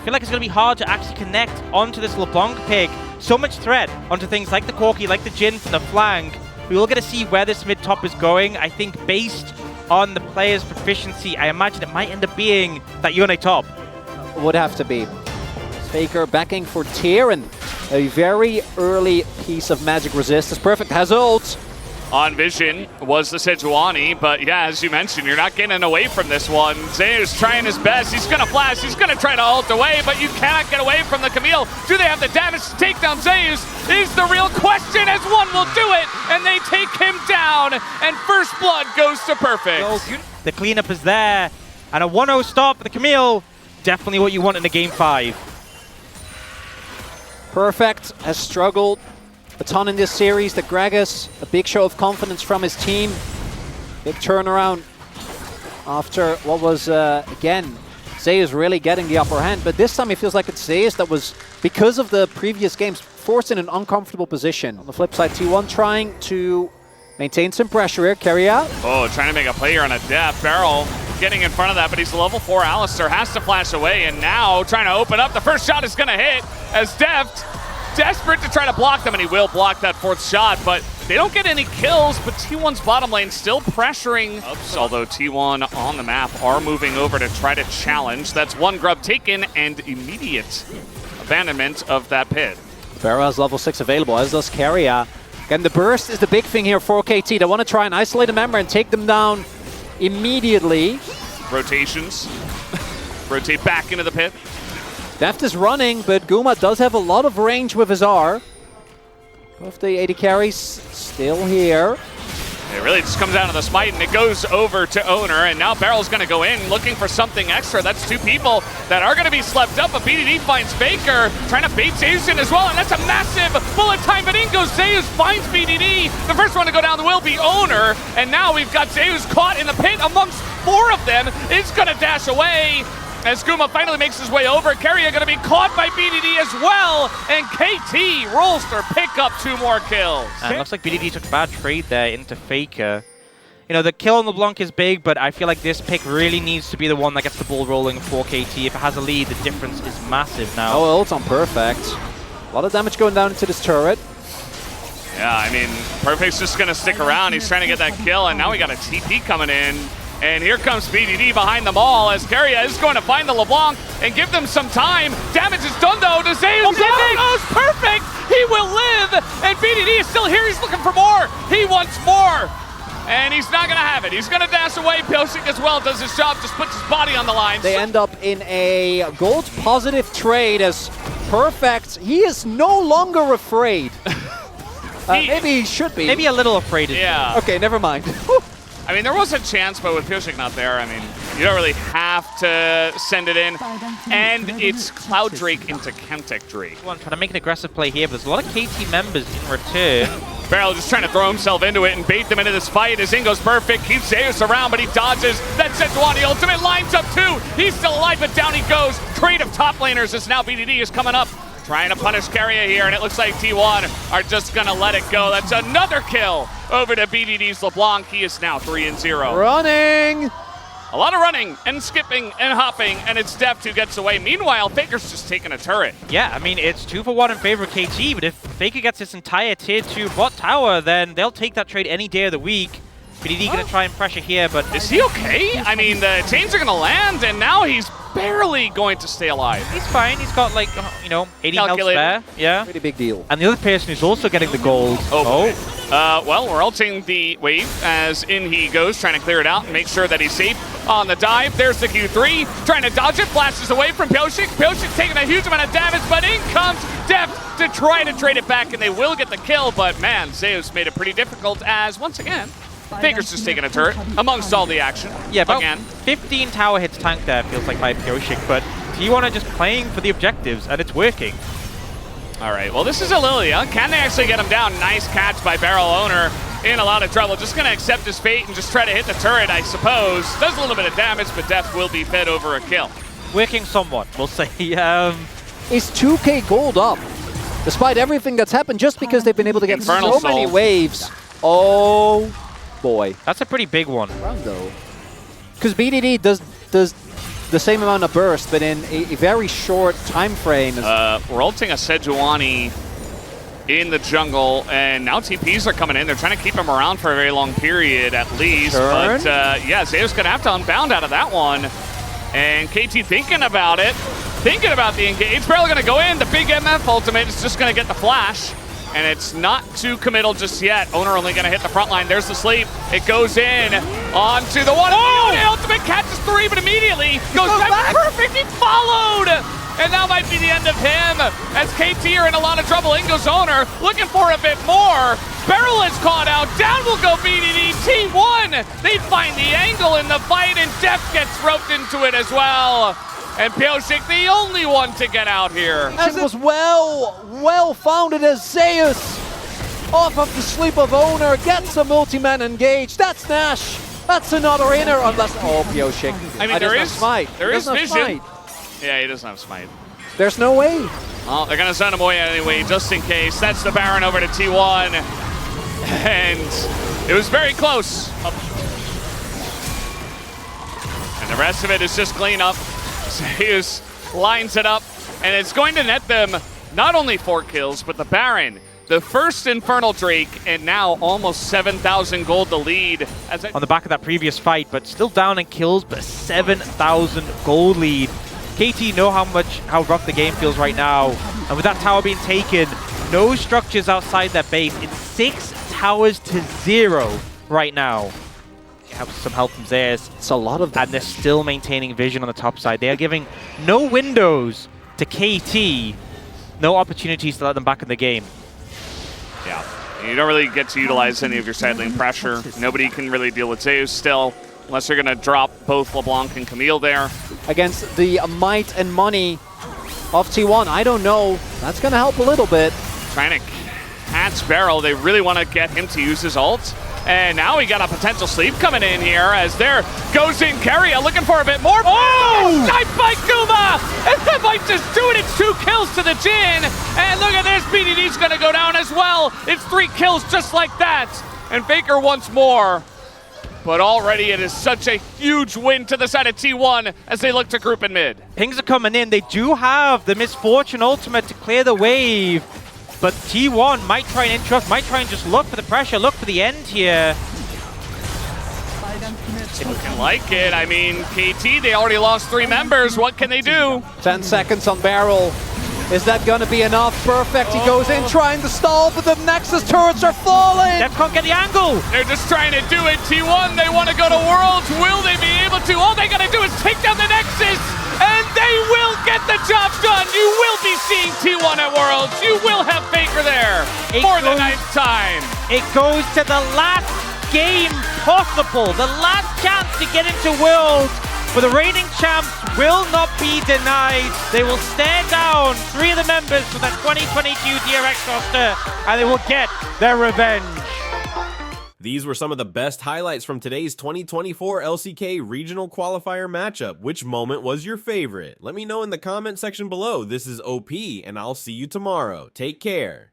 I feel like it's going to be hard to actually connect onto this LeBlanc pick. So much threat onto things like the Corki, like the Jhin from the flank. We will get to see where this mid-top is going. I think based on the player's proficiency, I imagine it might end up being that Yone top. Would have to be. Faker backing for Tyr, and a very early piece of magic resist is perfect. Has ult. On Vision was the Sejuani, but yeah, as you mentioned, you're not getting away from this one. Zeus trying his best. He's going to flash. He's going to try to ult away, but you cannot get away from the Camille. Do they have the damage to take down Zeus? Is the real question, as one will do it, and they take him down, and first blood goes to perfect. The cleanup is there, and a 1-0 stop for the Camille. Definitely what you want in a game 5. Perfect has struggled a ton in this series. The Gragas, a big show of confidence from his team. Big turnaround after what was, again, Zeus really getting the upper hand. But this time it feels like it's Zeus that was, because of the previous games, forced in an uncomfortable position. On the flip side, T1 trying to maintain some pressure here. Carry out. Oh, trying to make a play here on a Deft. Barrel getting in front of that, but he's level 4 Alistar. Has to flash away, and now trying to open up. The first shot is going to hit as Deft desperate to try to block them, and he will block that 4th shot, but they don't get any kills. But T1's bottom lane still pressuring ups, although T1 on the map are moving over to try to challenge. That's 1 grub taken and immediate abandonment of that pit. Barrow has level 6 available, as does Keria. Again, the burst is the big thing here for KT. They want to try and isolate a member and take them down immediately. Rotations. Rotate back into the pit. Deft is running, but Guma does have a lot of range with his R. Both the AD carries still here. It really just comes down to the smite, and it goes over to Owner, and now Barrel's going to go in looking for something extra. That's 2 people that are going to be slept up, but BDD finds Faker, trying to bait Zeus in as well, and that's a massive bullet time, but in goes Zeus, finds BDD. The first one to go down will be Owner, and now we've got Zeus caught in the pit amongst 4 of them. It's going to dash away as Guma finally makes his way over. Keria going to be caught by BDD as well, and KT Rolster pick up 2 more kills. And it looks like BDD took a bad trade there into Faker. You know, the kill on LeBlanc is big, but I feel like this pick really needs to be the one that gets the ball rolling for KT. If it has a lead, the difference is massive now. Oh, ult's on Perfect. A lot of damage going down into this turret. Yeah, I mean, Perfect's just going to stick around. He's trying to get that kill, and now we got a TP coming in. And here comes BDD behind them all as Keria is going to find the LeBlanc and give them some time. Damage is done though to Zeus. Oh, perfect! He will live! And BDD is still here. He's looking for more. He wants more. And he's not going to have it. He's going to dash away. Pyosik as well does his job, just puts his body on the line. They end up in a gold positive trade as Perfect, he is no longer afraid. Maybe he should be. Maybe a little afraid. Yeah. Okay, never mind. I mean, there was a chance, but with Pyosik not there, I mean, you don't really have to send it in. And it's Cloud Drake into Chemtech Drake. Trying to make an aggressive play here, but there's a lot of KT members in return. Barrel just trying to throw himself into it and bait them into this fight as Ingo's perfect. Keeps Zeus around, but he dodges. That Sejuani ultimate lines up too. He's still alive, but down he goes. Trade of top laners as now BDD is coming up. Trying to punish Keria here, and it looks like T1 are just going to let it go. That's another kill over to BDD's LeBlanc. He is now 3-0. Running! A lot of running and skipping and hopping, and it's Deft who gets away. Meanwhile, Faker's just taking a turret. Yeah, I mean, it's 2 for 1 in favor of KT, but if Faker gets this entire tier 2 bot tower, then they'll take that trade any day of the week. BDD going to try and pressure here, but... Is he okay? I mean, the chains are going to land, and now he's barely going to stay alive. He's fine. He's got, like, 80 health spare. Yeah. Pretty big deal. And the other person who's also getting the gold. Well, we're ulting the wave as in he goes, trying to clear it out and make sure that he's safe on the dive. There's the Q3, trying to dodge it, flashes away from Pyosik. Pyosik taking a huge amount of damage, but in comes Deft to try to trade it back, and they will get the kill, but man, Zeus made it pretty difficult as, once again, Faker's just taking a turret amongst all the action. Yeah, about 15 tower hits tank there, feels like, by Pyosik, but T1 are just playing for the objectives, and it's working. All right, well, this is a Lilia. Can they actually get him down? Nice catch by Barrel Owner. In a lot of trouble. Just going to accept his fate and just try to hit the turret, I suppose. Does a little bit of damage, but Deft will be fed over a kill. Working somewhat, we'll say. Is 2K gold up, despite everything that's happened, just because they've been able to get Infernal so many waves. Oh boy. That's a pretty big one. Though, because BDD does the same amount of burst, but in a very short time frame. We're ulting a Sejuani in the jungle, and now TPs are coming in. They're trying to keep him around for a very long period at least. Turn. But yeah, Zeus going to have to unbound out of that one. And KT thinking about it, thinking about the engage. Barely going to go in. The big MF ultimate is just going to get the flash. And it's not too committal just yet. Owner only going to hit the front line. There's the sleep. It goes in onto the one. Oh! The ultimate catches 3, but immediately goes back. Perfect. He followed. And that might be the end of him. As KT are in a lot of trouble. In goes Owner, looking for a bit more. Beryl is caught out. Down will go BDD. T1. They find the angle in the fight, and Def gets roped into it as well. And Pioshik, the only one to get out here. As it was well founded as Zeus, off of the sleep of Owner, gets a multi-man engaged. That's Nash. That's another inner, unless Pioshik. I mean, there is smite. There is vision. Smite. Yeah, he doesn't have smite. There's no way. Well, they're gonna send him away anyway, just in case. That's the Baron over to T1, and it was very close. And the rest of it is just cleanup. Zeus lines it up, and it's going to net them not only 4 kills, but the Baron, the first Infernal Drake, and now almost 7,000 gold to lead. On the back of that previous fight, but still down in kills, but a 7,000 gold lead. KT know how rough the game feels right now, and with that tower being taken, no structures outside that base. It's 6 towers to 0 right now. Have some help from Zeus. It's a lot of them. And they're still maintaining vision on the top side. They are giving no windows to KT, no opportunities to let them back in the game. Yeah, you don't really get to utilize any of your side lane pressure. Nobody can really deal with Zeus still, unless you're going to drop both LeBlanc and Camille there. Against the might and money of T1, I don't know. That's going to help a little bit. Trying to catch Beryl. They really want to get him to use his ult. And now we got a potential sleep coming in here as there goes in Keria looking for a bit more. Oh! Sniped by Kuma! And that might just do it. It's 2 kills to the Jin. And look at this. BDD's going to go down as well. It's 3 kills just like that. And Faker once more. But already it is such a huge win to the side of T1 as they look to group in mid. Pings are coming in. They do have the Misfortune ultimate to clear the wave. But T1 might try and interrupt, might try and just look for the pressure, look for the end here. Looking like it. I mean, KT, they already lost 3 members. What can they do? 10 seconds on Beryl. Is that going to be enough? Perfect. He goes in trying to stall, but the Nexus turrets are falling. Def can't get the angle. They're just trying to do it. T1, they want to go to Worlds. Will they be able to? All they got to do is take down the Nexus, and they will get the job done. You will be seeing T1 at Worlds. You will have Faker there for the 9th time. It goes to the last game possible, the last chance to get into Worlds. But the reigning champs will not be denied. They will stare down 3 of the members from that 2022 DRX roster, and they will get their revenge. These were some of the best highlights from today's 2024 LCK Regional Qualifier matchup. Which moment was your favorite? Let me know in the comment section below. This is OP, and I'll see you tomorrow. Take care.